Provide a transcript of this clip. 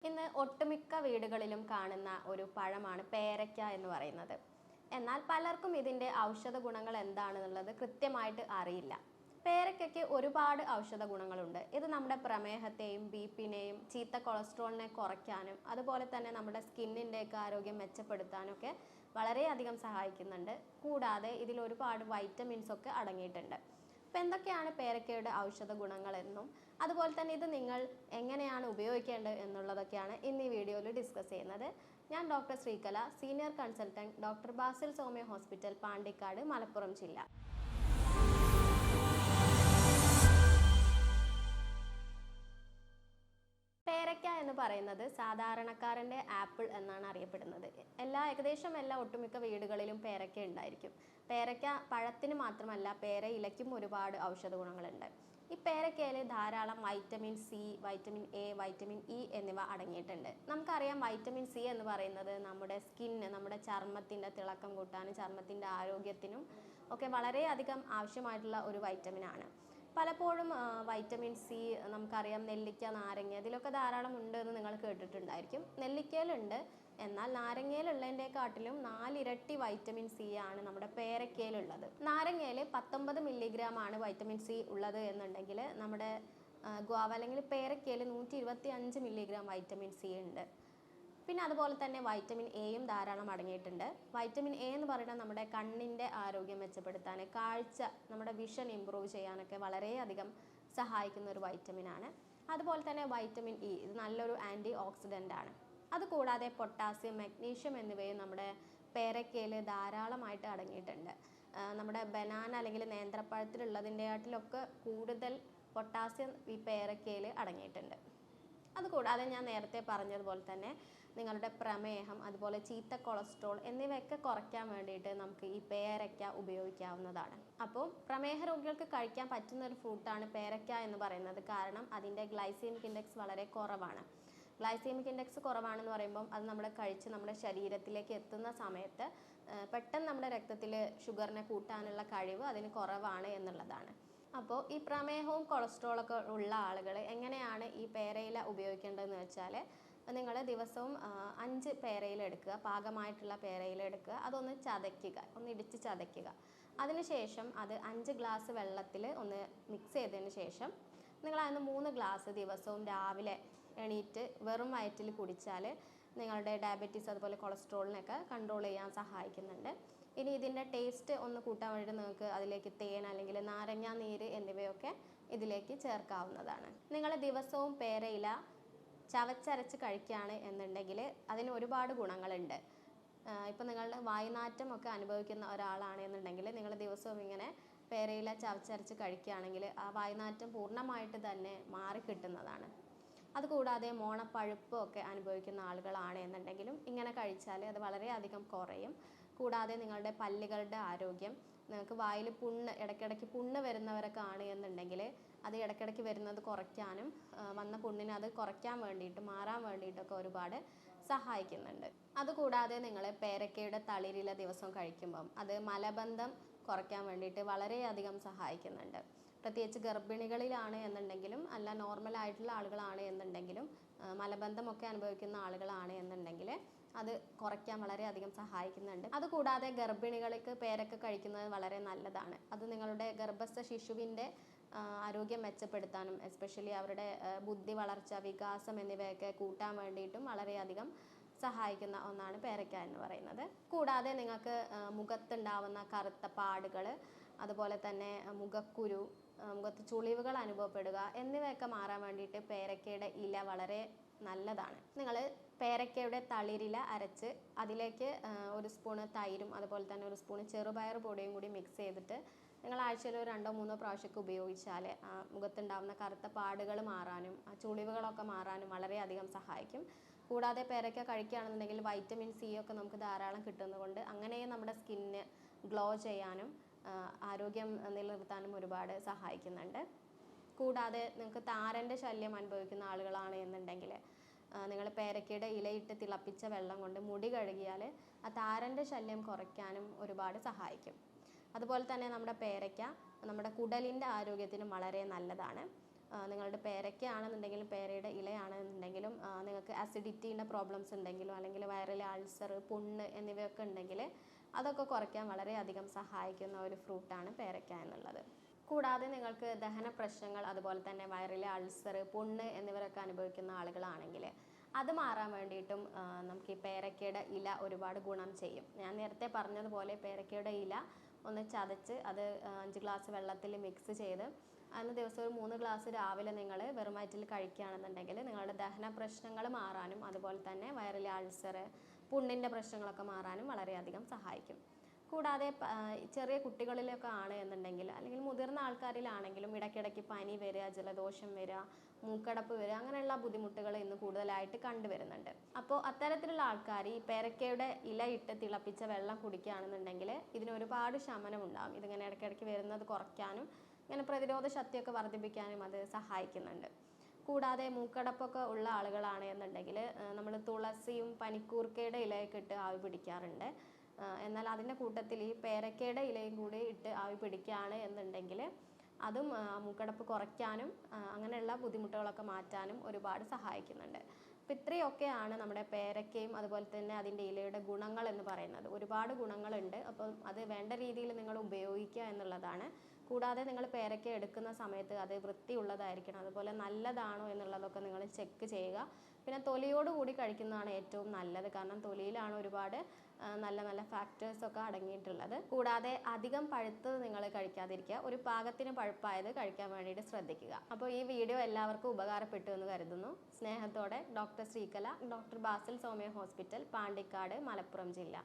ഇന്ന് ഒട്ടുമിക്ക വീടുകളിലും കാണുന്ന ഒരു പഴമാണ് പേരയ്ക്ക എന്ന് പറയുന്നത്. എന്നാൽ പലർക്കും ഇതിൻ്റെ ഔഷധ ഗുണങ്ങൾ എന്താണെന്നുള്ളത് കൃത്യമായിട്ട് അറിയില്ല. പേരയ്ക്കയ്ക്ക് ഒരുപാട് ഔഷധ ഗുണങ്ങളുണ്ട്. ഇത് നമ്മുടെ പ്രമേഹത്തെയും ബിപിനെയും ചീത്ത കൊളസ്ട്രോളിനെ കുറയ്ക്കാനും അതുപോലെ തന്നെ നമ്മുടെ സ്കിന്നിൻ്റെയൊക്കെ ആരോഗ്യം മെച്ചപ്പെടുത്താനും ഒക്കെ വളരെയധികം സഹായിക്കുന്നുണ്ട്. കൂടാതെ ഇതിൽ ഒരുപാട് വൈറ്റമിൻസ് ഒക്കെ അടങ്ങിയിട്ടുണ്ട്. അപ്പോൾ എന്തൊക്കെയാണ് പേരയ്ക്കയുടെ ഔഷധ ഗുണങ്ങളെന്നും അതുപോലെ തന്നെ ഇത് നിങ്ങൾ എങ്ങനെയാണ് ഉപയോഗിക്കേണ്ടത് എന്നുള്ളതൊക്കെയാണ് ഇന്ന് ഈ വീഡിയോയിൽ ഡിസ്കസ് ചെയ്യുന്നത്. ഞാൻ doctor Sreekala, senior consultant, doctor Basil Soumya hospital, Pandikkad, Malappuram ജില്ല. പേരയ്ക്ക എന്ന് പറയുന്നത് സാധാരണക്കാരൻ്റെ ആപ്പിൾ എന്നാണ് അറിയപ്പെടുന്നത്. ഏകദേശം എല്ലാ ഒട്ടുമിക്ക വീടുകളിലും പേരയ്ക്ക ഉണ്ടായിരിക്കും. പേരയ്ക്ക പഴത്തിന് മാത്രമല്ല, പേര ഇലയ്ക്കും ഒരുപാട് ഔഷധ ഗുണങ്ങളുണ്ട്. ഈ പേരയ്ക്കയിൽ ധാരാളം vitamin C, vitamin A, vitamin E എന്നിവ അടങ്ങിയിട്ടുണ്ട്. നമുക്കറിയാം, വൈറ്റമിൻ സി എന്ന് പറയുന്നത് നമ്മുടെ സ്കിന്ന്, നമ്മുടെ ചർമ്മത്തിൻ്റെ തിളക്കം കൂട്ടാനും ചർമ്മത്തിൻ്റെ ആരോഗ്യത്തിനും ഒക്കെ വളരെയധികം ആവശ്യമായിട്ടുള്ള ഒരു വൈറ്റമിനാണ്. പലപ്പോഴും വൈറ്റമിൻ സി നമുക്കറിയാം നെല്ലിക്ക, നാരങ്ങ ഇതിലൊക്കെ ധാരാളം ഉണ്ട് എന്ന് നിങ്ങൾ കേട്ടിട്ടുണ്ടായിരിക്കും. നെല്ലിക്കയിലുണ്ട്, എന്നാൽ നാരങ്ങയിലുള്ളതിൻ്റെക്കാട്ടിലും 4 ഇരട്ടി വൈറ്റമിൻ സി ആണ് നമ്മുടെ പേരയ്ക്കയിലുള്ളത്. നാരങ്ങയിൽ 19 മില്ലിഗ്രാം ആണ് വൈറ്റമിൻ സി ഉള്ളത് എന്നുണ്ടെങ്കിൽ നമ്മുടെ ഗ്വാവ അല്ലെങ്കിൽ പേരയ്ക്കയിൽ 125 മില്ലിഗ്രാം വൈറ്റമിൻ സി ഉണ്ട്. പിന്നെ അതുപോലെ തന്നെ വൈറ്റമിൻ എയും ധാരാളം അടങ്ങിയിട്ടുണ്ട്. വൈറ്റമിൻ എ എന്ന് പറയുന്നത് നമ്മുടെ കണ്ണിൻ്റെ ആരോഗ്യം മെച്ചപ്പെടുത്താൻ, കാഴ്ച, നമ്മുടെ വിഷൻ ഇമ്പ്രൂവ് ചെയ്യാനൊക്കെ വളരെയധികം സഹായിക്കുന്ന ഒരു വൈറ്റമിനാണ്. അതുപോലെ തന്നെ വൈറ്റമിൻ ഇ, ഇത് നല്ലൊരു ആൻറ്റി ഓക്സിഡൻ്റ് ആണ്. അതുകൂടാതെ പൊട്ടാസ്യം, മഗ്നീഷ്യം എന്നിവയും നമ്മുടെ പേരയ്ക്കയിൽ ധാരാളമായിട്ട് അടങ്ങിയിട്ടുണ്ട്. നമ്മുടെ ബനാന അല്ലെങ്കിൽ നേന്ത്രപ്പഴത്തിലുള്ളതിൻ്റെയാട്ടിലൊക്കെ കൂടുതൽ പൊട്ടാസ്യം ഈ പേരയ്ക്കയിൽ അടങ്ങിയിട്ടുണ്ട്. അതുകൂടാതെ ഞാൻ നേരത്തെ പറഞ്ഞതുപോലെ തന്നെ നിങ്ങളുടെ പ്രമേഹം, അതുപോലെ ചീത്ത കൊളസ്ട്രോൾ എന്നിവയൊക്കെ കുറയ്ക്കാൻ വേണ്ടിയിട്ട് നമുക്ക് ഈ പേരയ്ക്ക ഉപയോഗിക്കാവുന്നതാണ്. അപ്പോൾ പ്രമേഹ രോഗികൾക്ക് കഴിക്കാൻ പറ്റുന്ന ഒരു ഫ്രൂട്ടാണ് പേരയ്ക്ക എന്ന് പറയുന്നത്. കാരണം അതിൻ്റെ ഗ്ലൈസീമിക് ഇൻഡെക്സ് വളരെ കുറവാണ്. ഗ്ലൈസീമിക് ഇൻഡെക്സ് കുറവാണെന്ന് പറയുമ്പം അത് നമ്മൾ കഴിച്ച് നമ്മുടെ ശരീരത്തിലേക്ക് എത്തുന്ന സമയത്ത് പെട്ടെന്ന് നമ്മുടെ രക്തത്തിൽ ഷുഗറിനെ കൂട്ടാനുള്ള കഴിവ് അതിന് കുറവാണ് എന്നുള്ളതാണ്. അപ്പോൾ ഈ പ്രമേഹവും കൊളസ്ട്രോളൊക്കെ ഉള്ള ആളുകൾ എങ്ങനെയാണ് ഈ പേരയില ഉപയോഗിക്കേണ്ടതെന്ന് വെച്ചാൽ, നിങ്ങൾ ദിവസവും 5 പേരയില എടുക്കുക, പാകമായിട്ടുള്ള പേരയില എടുക്കുക, അതൊന്ന് ചതയ്ക്കുക, ഒന്ന് ഇടിച്ച് ചതയ്ക്കുക. അതിനുശേഷം അത് 5 ഗ്ലാസ് വെള്ളത്തിൽ ഒന്ന് മിക്സ് ചെയ്തതിന് ശേഷം നിങ്ങൾ അതിന് 3 ഗ്ലാസ് ദിവസവും രാവിലെ എണീറ്റ് വെറും വയറ്റിൽ കുടിച്ചാൽ നിങ്ങളുടെ ഡയബറ്റീസ് അതുപോലെ കൊളസ്ട്രോളിനൊക്കെ കൺട്രോൾ ചെയ്യാൻ സഹായിക്കുന്നുണ്ട്. ഇനി ഇതിൻ്റെ ടേസ്റ്റ് ഒന്ന് കൂട്ടാൻ വേണ്ടി നിങ്ങൾക്ക് അതിലേക്ക് തേൻ അല്ലെങ്കിൽ നാരങ്ങ നീര് എന്നിവയൊക്കെ ഇതിലേക്ക് ചേർക്കാവുന്നതാണ്. നിങ്ങൾ ദിവസവും പേരയില ചവച്ചരച്ച് കഴിക്കുകയാണ് എന്നുണ്ടെങ്കിൽ അതിന് ഒരുപാട് ഗുണങ്ങളുണ്ട്. ഇപ്പം നിങ്ങളുടെ വായുനാറ്റം ഒക്കെ അനുഭവിക്കുന്ന ഒരാളാണ് എന്നുണ്ടെങ്കിൽ നിങ്ങൾ ദിവസവും ഇങ്ങനെ പേരയില ചവച്ചരച്ച് കഴിക്കുകയാണെങ്കിൽ ആ വായുനാറ്റം പൂർണ്ണമായിട്ട് തന്നെ മാറിക്കിട്ടുന്നതാണ്. അതുകൂടാതെ മോണപ്പഴുപ്പൊക്കെ അനുഭവിക്കുന്ന ആളുകളാണ് എന്നുണ്ടെങ്കിലും ഇങ്ങനെ കഴിച്ചാൽ അത് വളരെയധികം കുറയും. കൂടാതെ നിങ്ങളുടെ പല്ലുകളുടെ ആരോഗ്യം, നിങ്ങൾക്ക് വായിൽ ഇടയ്ക്കിടയ്ക്ക് പുണ്ണ് വരുന്നവരൊക്കെ ആണ് എന്നുണ്ടെങ്കിൽ അത് ഇടയ്ക്കിടയ്ക്ക് വരുന്നത് കുറയ്ക്കാനും വന്ന പുണ്ണിനെ അത് കുറയ്ക്കാൻ വേണ്ടിയിട്ട്, മാറാൻ വേണ്ടിയിട്ടൊക്കെ ഒരുപാട് സഹായിക്കുന്നുണ്ട്. അതുകൂടാതെ നിങ്ങൾ പേരയ്ക്കയുടെ തളിരില ദിവസം കഴിക്കുമ്പം അത് മലബന്ധം കുറയ്ക്കാൻ വേണ്ടിയിട്ട് വളരെയധികം സഹായിക്കുന്നുണ്ട്. പ്രത്യേകിച്ച് ഗർഭിണികളിലാണ് എന്നുണ്ടെങ്കിലും അല്ല നോർമലായിട്ടുള്ള ആളുകളാണ് എന്നുണ്ടെങ്കിലും മലബന്ധമൊക്കെ അനുഭവിക്കുന്ന ആളുകളാണ് എന്നുണ്ടെങ്കിൽ അത് കുറയ്ക്കാൻ വളരെയധികം സഹായിക്കുന്നുണ്ട്. അതുകൂടാതെ ഗർഭിണികൾക്ക് പേരയ്ക്ക കഴിക്കുന്നത് വളരെ നല്ലതാണ്. അത് നിങ്ങളുടെ ഗർഭസ്ഥ ശിശുവിൻ്റെ ആരോഗ്യം മെച്ചപ്പെടുത്താനും എസ്പെഷ്യലി അവരുടെ ബുദ്ധി വളർച്ച, വികാസം എന്നിവയൊക്കെ കൂട്ടാൻ വേണ്ടിയിട്ടും വളരെയധികം സഹായിക്കുന്ന ഒന്നാണ് പേരയ്ക്ക എന്ന് പറയുന്നത്. കൂടാതെ നിങ്ങൾക്ക് മുഖത്തുണ്ടാവുന്ന കറുത്ത പാടുകൾ, അതുപോലെ തന്നെ മുഖക്കുരു, മുഖത്ത് ചുളിവുകൾ അനുഭവപ്പെടുക എന്നിവയൊക്കെ മാറാൻ വേണ്ടിയിട്ട് പേരയ്ക്കയുടെ ഇല വളരെ നല്ലതാണ്. നിങ്ങൾ പേരയ്ക്കയുടെ തളിരില അരച്ച് അതിലേക്ക് 1 സ്പൂണ് തൈരും അതുപോലെ തന്നെ 1 സ്പൂണ് ചെറുപയർ പൊടിയും കൂടി മിക്സ് ചെയ്തിട്ട് നിങ്ങൾ ആഴ്ചയിൽ 2-3 പ്രാവശ്യമൊക്കെ ഉപയോഗിച്ചാൽ മുഖത്തുണ്ടാകുന്ന കറുത്ത പാടുകൾ മാറാനും ചുളിവുകളൊക്കെ മാറാനും വളരെയധികം സഹായിക്കും. കൂടാതെ പേരയ്ക്ക കഴിക്കുകയാണെന്നുണ്ടെങ്കിൽ വൈറ്റമിൻ സി ഒക്കെ നമുക്ക് ധാരാളം കിട്ടുന്നതുകൊണ്ട് അങ്ങനെ നമ്മുടെ സ്കിന്ന് ഗ്ലോ ചെയ്യാനും ആരോഗ്യം നിലനിർത്താനും ഒരുപാട് സഹായിക്കുന്നുണ്ട്. കൂടാതെ നിങ്ങൾക്ക് താരൻ്റെ ശല്യം അനുഭവിക്കുന്ന ആളുകളാണ് എന്നുണ്ടെങ്കിൽ നിങ്ങൾ പേരയ്ക്കയുടെ ഇലയിട്ട് തിളപ്പിച്ച വെള്ളം കൊണ്ട് മുടി കഴുകിയാൽ ആ താരൻ്റെ ശല്യം കുറയ്ക്കാനും ഒരുപാട് സഹായിക്കും. അതുപോലെ തന്നെ നമ്മുടെ പേരയ്ക്ക നമ്മുടെ കുടലിൻ്റെ ആരോഗ്യത്തിനും വളരെ നല്ലതാണ്. നിങ്ങളുടെ പേരയ്ക്കാണെന്നുണ്ടെങ്കിലും പേരയുടെ ഇലയാണെന്നുണ്ടെങ്കിലും നിങ്ങൾക്ക് അസിഡിറ്റീൻ്റെ പ്രോബ്ലംസ് ഉണ്ടെങ്കിലും അല്ലെങ്കിൽ വയറിലെ അൾസർ, പുണ്ണ് എന്നിവയൊക്കെ ഉണ്ടെങ്കിൽ അതൊക്കെ കുറയ്ക്കാൻ വളരെയധികം സഹായിക്കുന്ന ഒരു ഫ്രൂട്ടാണ് പേരയ്ക്ക എന്നുള്ളത്. കൂടാതെ നിങ്ങൾക്ക് ദഹന പ്രശ്നങ്ങൾ, അതുപോലെ തന്നെ വയറിലെ അൾസർ, പുണ്ണ് എന്നിവരൊക്കെ അനുഭവിക്കുന്ന ആളുകളാണെങ്കിൽ അത് മാറാൻ വേണ്ടിയിട്ടും നമുക്ക് ഈ പേരയ്ക്കയുടെ ഇല ഒരുപാട് ഗുണം ചെയ്യും. ഞാൻ നേരത്തെ പറഞ്ഞതുപോലെ പേരയ്ക്കയുടെ ഇല ഒന്ന് ചതച്ച് അത് 5 ഗ്ലാസ് വെള്ളത്തിൽ മിക്സ് ചെയ്ത് അന്ന് ദിവസം ഒരു 3 ഗ്ലാസ് രാവിലെ നിങ്ങൾ വെറും വയറ്റിൽ കഴിക്കുകയാണെന്നുണ്ടെങ്കിൽ നിങ്ങളുടെ ദഹന പ്രശ്നങ്ങൾ മാറാനും അതുപോലെ തന്നെ വയറിലെ അൾസർ, പുണ്ണിൻ്റെ പ്രശ്നങ്ങളൊക്കെ മാറാനും വളരെയധികം സഹായിക്കും. കൂടാതെ ചെറിയ കുട്ടികളിലൊക്കെ ആണ് എന്നുണ്ടെങ്കിൽ അല്ലെങ്കിൽ മുതിർന്ന ആൾക്കാരിലാണെങ്കിലും ഇടയ്ക്കിടയ്ക്ക് പനി വരിക, ജലദോഷം വരിക, മൂക്കടപ്പ് വരിക, അങ്ങനെയുള്ള ബുദ്ധിമുട്ടുകൾ ഇന്ന് കൂടുതലായിട്ട് കണ്ടുവരുന്നുണ്ട്. അപ്പോൾ അത്തരത്തിലുള്ള ആൾക്കാർ ഈ പേരയ്ക്കയുടെ ഇല ഇട്ട് തിളപ്പിച്ച വെള്ളം കുടിക്കുകയാണെന്നുണ്ടെങ്കിൽ ഇതിന് ഒരുപാട് ശമനം ഉണ്ടാകും. ഇതിങ്ങനെ ഇടയ്ക്കിടയ്ക്ക് വരുന്നത് കുറയ്ക്കാനും ഇങ്ങനെ പ്രതിരോധ ശക്തിയൊക്കെ വർദ്ധിപ്പിക്കാനും അത് സഹായിക്കുന്നുണ്ട്. കൂടാതെ മൂക്കടപ്പൊക്കെ ഉള്ള ആളുകളാണ് എന്നുണ്ടെങ്കിൽ നമ്മൾ തുളസിയും പനിക്കൂർക്കയുടെ ഇലയൊക്കെ ഇട്ട് ആവി പിടിക്കാറുണ്ട്. എന്നാൽ അതിൻ്റെ കൂട്ടത്തിൽ ഈ പേരയ്ക്കയുടെ ഇലയും കൂടി ഇട്ട് ആവി പിടിക്കുകയാണ് എന്നുണ്ടെങ്കിൽ അതും മൂക്കടപ്പ് കുറയ്ക്കാനും അങ്ങനെയുള്ള ബുദ്ധിമുട്ടുകളൊക്കെ മാറ്റാനും ഒരുപാട് സഹായിക്കുന്നുണ്ട്. അപ്പോൾ ഇത്രയൊക്കെയാണ് നമ്മുടെ പേരയ്ക്കയും അതുപോലെ തന്നെ അതിൻ്റെ ഇലയുടെ ഗുണങ്ങൾ എന്ന് പറയുന്നത്. ഒരുപാട് ഗുണങ്ങളുണ്ട്. അപ്പം അത് വേണ്ട രീതിയിൽ നിങ്ങൾ ഉപയോഗിക്കുക എന്നുള്ളതാണ്. കൂടാതെ നിങ്ങൾ പേരയ്ക്ക എടുക്കുന്ന സമയത്ത് അത് വൃത്തിയുള്ളതായിരിക്കണം, അതുപോലെ നല്ലതാണോ എന്നുള്ളതൊക്കെ നിങ്ങൾ ചെക്ക് ചെയ്യുക. പിന്നെ തൊലിയോട് കൂടി കഴിക്കുന്നതാണ് ഏറ്റവും നല്ലത്. കാരണം തൊലിയിലാണ് ഒരുപാട് നല്ല നല്ല ഫാക്ടേഴ്സൊക്കെ അടങ്ങിയിട്ടുള്ളത്. കൂടാതെ അധികം പഴുത്തത് നിങ്ങൾ കഴിക്കാതിരിക്കുക. ഒരു പാകത്തിന് പഴുപ്പായത് കഴിക്കാൻ വേണ്ടിയിട്ട് ശ്രദ്ധിക്കുക. അപ്പോൾ ഈ വീഡിയോ എല്ലാവർക്കും ഉപകാരപ്പെട്ടു എന്ന് കരുതുന്നു. സ്നേഹത്തോടെ doctor Sreekala, doctor Basil Somaya hospital, Pandikkad, Malappuram ജില്ല.